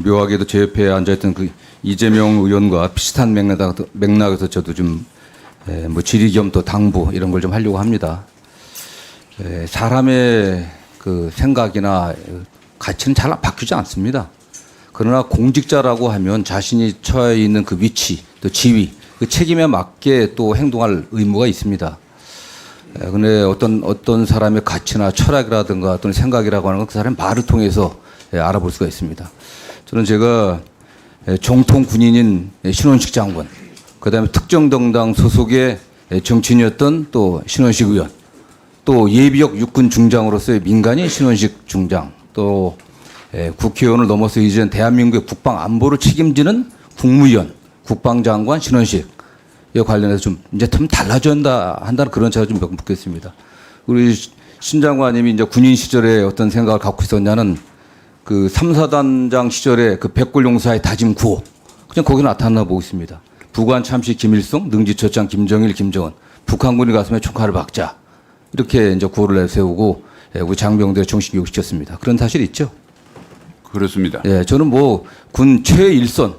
묘하게도 제 옆에 앉아있던 그 이재명 의원과 비슷한 맥락에서 저도 좀 뭐 질의 겸 또 당부 이런 걸 좀 하려고 합니다. 사람의 그 생각이나 가치는 잘 바뀌지 않습니다. 그러나 공직자라고 하면 자신이 처해 있는 그 위치, 또 지위, 그 책임에 맞게 또 행동할 의무가 있습니다. 근데 어떤 사람의 가치나 철학이라든가 또는 생각이라고 하는 건 그 사람의 말을 통해서 알아볼 수가 있습니다. 저는 제가 정통 군인인 신원식 장관, 그 다음에 특정 정당 소속의 정치인이었던 또 신원식 의원, 또 예비역 육군 중장으로서의 민간인 신원식 중장, 또 국회의원을 넘어서 이제는 대한민국의 국방 안보를 책임지는 국무위원, 국방장관 신원식 이 관련해서 좀 이제 좀 달라진다 한다는 그런 제가 좀 묻겠습니다. 우리 신 장관님이 이제 군인 시절에 어떤 생각을 갖고 있었냐는 그 3사단장 시절에 그 백골용사의 다짐 구호, 그냥 거기 나타나 보고 있습니다. 부관 참시 김일성, 능지처장 김정일, 김정은, 북한군이 가슴에 총칼을 박자. 이렇게 이제 구호를 내세우고 우리 장병들의 정신 교육시켰습니다. 그런 사실이 있죠? 그렇습니다. 예, 저는 뭐 군 최일선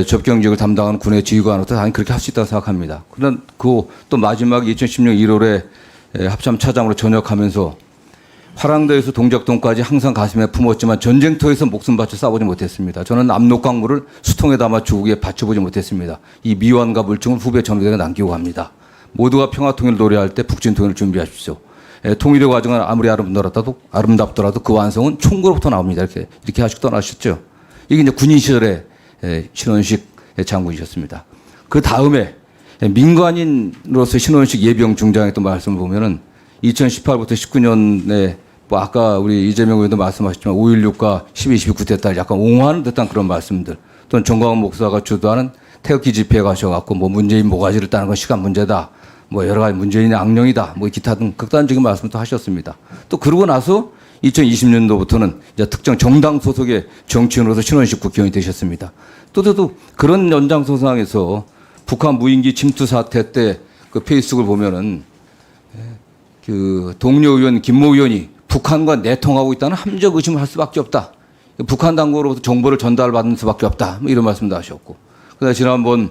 접경 지역을 담당하는 군의 지휘관으로서 당연히 그렇게 할 수 있다고 생각합니다. 그런 그 또 마지막 2016년 1월에 합참 차장으로 전역하면서 화랑도에서 동작동까지 항상 가슴에 품었지만 전쟁터에서 목숨 바쳐 싸우지 못했습니다. 저는 압록강물을 수통에 담아 조국에 바쳐보지 못했습니다. 이 미완과 물증은 후배 전우들에게 남기고 갑니다. 모두가 평화통일을 노래할 때 북진통일을 준비하십시오. 통일의 과정은 아무리 아름답더라도 그 완성은 총구로부터 나옵니다. 이렇게 하시고 떠나셨죠. 이게 이제 군인 시절에 신원식 장군이셨습니다. 그 다음에 민간인으로서 신원식 예비역 중장의 또 말씀을 보면은 2018부터 19년에 뭐 아까 우리 이재명 의원도 말씀하셨지만 5.16과 12.12 쿠데타를 약간 옹호하는 듯한 그런 말씀들, 또는 정광훈 목사가 주도하는 태극기 집회에 가셔갖고 뭐 문재인 모가지를 따는 건 시간 문제다, 뭐 여러 가지 문재인의 악령이다, 뭐 기타 등 극단적인 말씀도 하셨습니다. 또 그러고 나서 2020년도부터는 이제 특정 정당 소속의 정치인으로서 신원식 국회의원이 되셨습니다. 또 그런 연장선상에서 북한 무인기 침투 사태 때 그 페이스북을 보면은 그 동료 의원 김모 의원이 북한과 내통하고 있다는 함정 의심을 할 수밖에 없다. 북한 당국으로부터 정보를 전달받는 수밖에 없다. 뭐 이런 말씀도 하셨고. 그다음에 지난번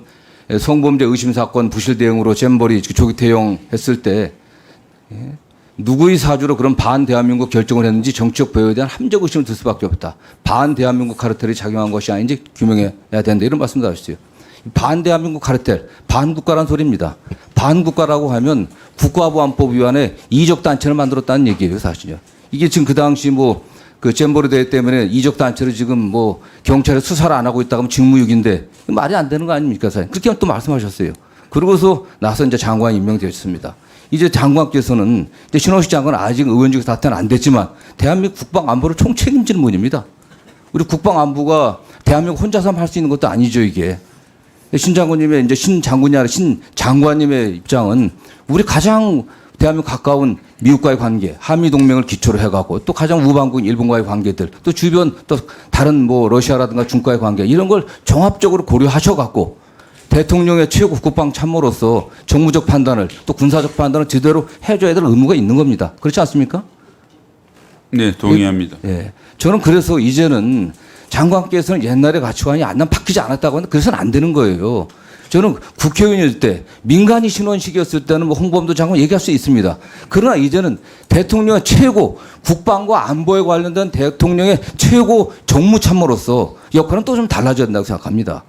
성범죄 의심 사건 부실 대응으로 잼버리 조기 퇴영했을 때 누구의 사주로 그런 반 대한민국 결정을 했는지 정치적 배후에 대한 함정 의심을 들 수밖에 없다. 반 대한민국 카르텔이 작용한 것이 아닌지 규명해야 된다. 이런 말씀도 하셨어요. 반 대한민국 카르텔, 반국가란 소리입니다. 반국가라고 하면 국가보안법 위반에 이적 단체를 만들었다는 얘기예요, 사실요. 이게 지금 그 당시 뭐 그 잼버리 대회 때문에 이적 단체를 지금 뭐 경찰에 수사를 안 하고 있다고 하면 직무유기인데 말이 안 되는 거 아닙니까, 사실. 그렇게 또 말씀하셨어요. 그러고서 나서 이제 장관이 임명되었습니다. 이제 장관께서는 이제 신원식 장관은 아직 의원직 사퇴는 안 됐지만 대한민국 국방 안보를 총 책임지는 분입니다. 우리 국방 안보가 대한민국 혼자서 할 수 있는 것도 아니죠, 이게. 신 장관님의 이제 신 장군이 아니라 신 장관님의 입장은 우리 가장 대한민국 가까운 미국과의 관계, 한미 동맹을 기초로 해가고 또 가장 우방국인 일본과의 관계들, 또 주변 또 다른 뭐 러시아라든가 중국과의 관계 이런 걸 종합적으로 고려하셔갖고 대통령의 최고 국방 참모로서 정무적 판단을 또 군사적 판단을 제대로 해줘야 될 의무가 있는 겁니다. 그렇지 않습니까? 네, 동의합니다. 예. 저는 그래서 이제는 장관께서는 옛날의 가치관이 바뀌지 않았다고 하는데 그래서는 안 되는 거예요. 저는 국회의원일 때 민간이 신원식이었을 때는 뭐 홍범도 장관 얘기할 수 있습니다. 그러나 이제는 대통령의 최고 국방과 안보에 관련된 대통령의 최고 정무참모로서 역할은 또 좀 달라져야 된다고 생각합니다.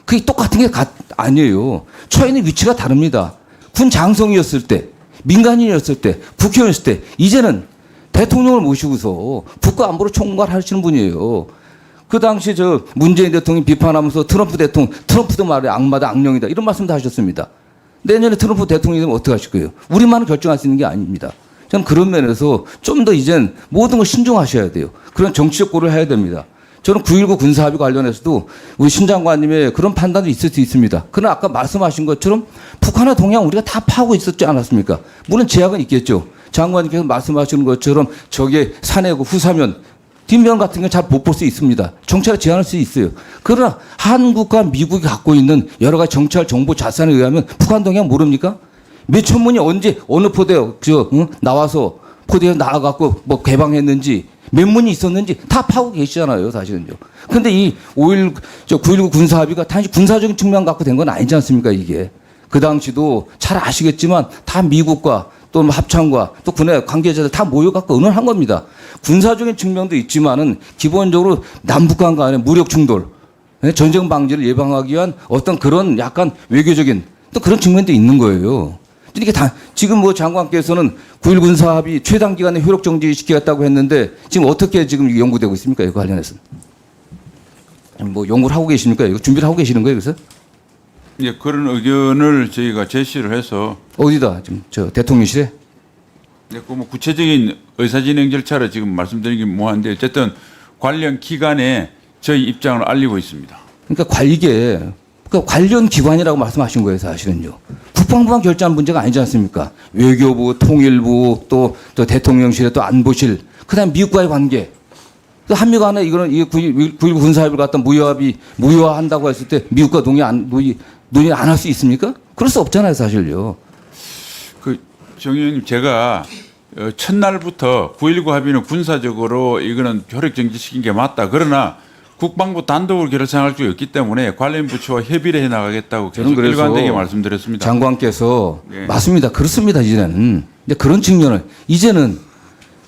그게 똑같은 게 아니에요. 처해 있는 위치가 다릅니다. 군 장성이었을 때, 민간인이었을 때, 국회의원이었을 때 이제는 대통령을 모시고서 국가 안보를 총괄하시는 분이에요. 그 당시 저 문재인 대통령이 비판하면서 트럼프도 말해 악마다 악령이다 이런 말씀도 하셨습니다. 내년에 트럼프 대통령이 되면 어떻게 하실 거예요? 우리만은 결정할 수 있는 게 아닙니다. 저는 그런 면에서 좀 더 이젠 모든 걸 신중하셔야 돼요. 그런 정치적 고려를 해야 됩니다. 저는 9.19 군사합의 관련해서도 우리 신 장관님의 그런 판단도 있을 수 있습니다. 그러나 아까 말씀하신 것처럼 북한의 동향 우리가 다 파악하고 있었지 않았습니까? 물론 제약은 있겠죠. 장관님께서 말씀하시는 것처럼 저게 산해고 후사면 뒷면 같은 건 잘 못 볼 수 있습니다. 정찰에 제한할 수 있어요. 그러나 한국과 미국이 갖고 있는 여러 가지 정찰 정보 자산에 의하면 북한 동향 모릅니까? 몇 천문이 언제 어느 포대에 나와서 포대에 나와갖고 뭐 개방했는지 몇 문이 있었는지 다 파고 계시잖아요, 사실은요. 근데 이 9.19 군사합의가 단지 군사적인 측면 갖고 된 건 아니지 않습니까, 이게. 그 당시도 잘 아시겠지만 다 미국과 또 합참과 또 군의 관계자들 다 모여갖고 의논한 겁니다. 군사적인 측면도 있지만은 기본적으로 남북한 간의 무력 충돌, 전쟁 방지를 예방하기 위한 어떤 그런 약간 외교적인 또 그런 측면도 있는 거예요. 이게 다 지금 뭐 장관께서는 9.1 군사합의 최단 기간에 효력 정지시키겠다고 했는데 지금 어떻게 지금 연구되고 있습니까? 이거 관련해서 뭐 연구를 하고 계십니까? 이거 준비를 하고 계시는 거예요, 그래서? 예, 그런 의견을 저희가 제시를 해서 어디다 지금 저 대통령실에? 예, 그뭐 구체적인 의사진행 절차를 지금 말씀드리긴 뭐한데 어쨌든 관련 기관에 저희 입장을 알리고 있습니다. 그러니까 이게 관련 기관이라고 말씀하신 거예요, 사실은요. 국방부만 결정한 문제가 아니지 않습니까? 외교부, 통일부, 또 대통령실에 또 안보실, 그다음 미국과의 관계. 또 한미 간에 이거는 9.19 군사합의를 갖다 무효화한다고 했을 때 미국과 논의 안 할 수 있습니까? 그럴 수 없잖아요, 사실요. 정 의원님, 제가 첫날부터 9.19 합의는 군사적으로 이거는 효력 정지시킨 게 맞다. 그러나 국방부 단독으로 결정할 수 없기 때문에 관련 부처와 협의를 해 나가겠다고 계속 일관되게 말씀드렸습니다. 장관께서 네. 맞습니다. 그렇습니다. 이제는 이제 그런 측면을 이제는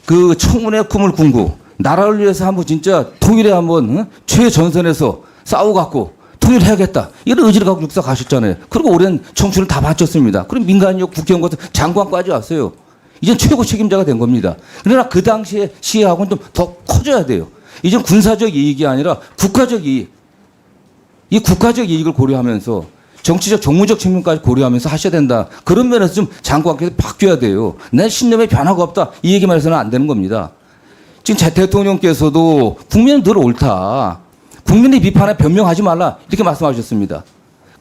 그 청문회 꿈을 꿈고 나라를 위해서 한번 진짜 통일에 한번 최전선에서 싸워갖고 통일해야겠다 이런 의지를 갖고 육사 가셨잖아요. 그리고 오랜 청춘을 다 바쳤습니다. 그리고 민간인력 국회의원 같은 장관까지 왔어요. 이젠 최고 책임자가 된 겁니다. 그러나 그 당시에 시혜하고는 좀 더 커져야 돼요. 이젠 군사적 이익이 아니라 국가적 이익. 이 국가적 이익을 고려하면서 정치적 정무적 측면까지 고려하면서 하셔야 된다. 그런 면에서 좀 장관께서 바뀌어야 돼요. 내 신념에 변화가 없다. 이 얘기만 해서는 안 되는 겁니다. 지금 제 대통령께서도 국민은 늘 옳다. 국민의 비판에 변명하지 말라. 이렇게 말씀하셨습니다.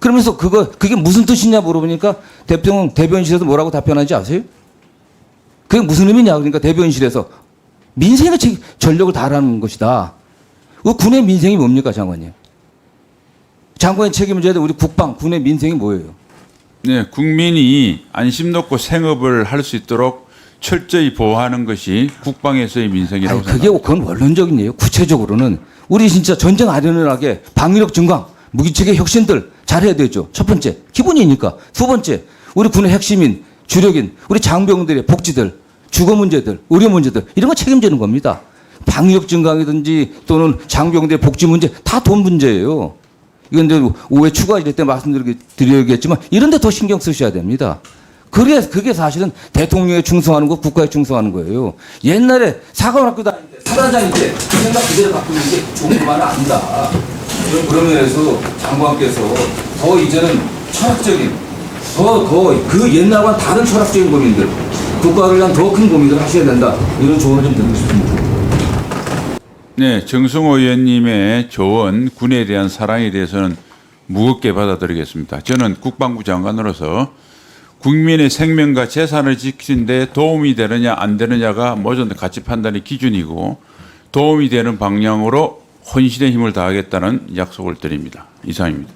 그러면서 그게 무슨 뜻이냐 물어보니까 대변인실에서 뭐라고 답변하는지 아세요? 그게 무슨 의미냐 그러니까 대변인실에서 민생의 전력을 다하라는 것이다. 군의 민생이 뭡니까, 장관님? 장관의 책임을 져야 돼. 우리 국방, 군의 민생이 뭐예요? 네, 국민이 안심 놓고 생업을 할 수 있도록 철저히 보호하는 것이 국방에서의 민생이라고 생각합니다. 그건 원론적인 예요. 구체적으로는 우리 진짜 전쟁 아련하게 방위력 증강, 무기체계 혁신들 잘해야 되죠. 첫 번째, 기본이니까. 두 번째, 우리 군의 핵심인, 주력인, 우리 장병들의 복지들, 주거 문제들, 의료 문제들 이런 거 책임지는 겁니다. 방위력 증강이든지 또는 장병들의 복지 문제 다 돈 문제예요. 이건 이제 오해 추가 이럴 때 말씀드리겠지만 이런 데 더 신경 쓰셔야 됩니다. 그게 사실은 대통령에 충성하는 거, 국가에 충성하는 거예요. 옛날에 사관학교 다닐 때, 사단장일 때 그 생각 그대로 갖고 있는 게 좋은 그 말은 아니다. 그런 면에서 장관께서 더 이제는 철학적인, 그 옛날과 다른 철학적인 고민들, 국가를 위한 더 큰 고민을 하셔야 된다. 이런 조언을 좀 드리고 싶습니다. 네, 정승호 의원님의 조언, 군에 대한 사랑에 대해서는 무겁게 받아들이겠습니다. 저는 국방부 장관으로서 국민의 생명과 재산을 지키는 데 도움이 되느냐 안 되느냐가 모든 가치 판단의 기준이고 도움이 되는 방향으로 혼신의 힘을 다하겠다는 약속을 드립니다. 이상입니다.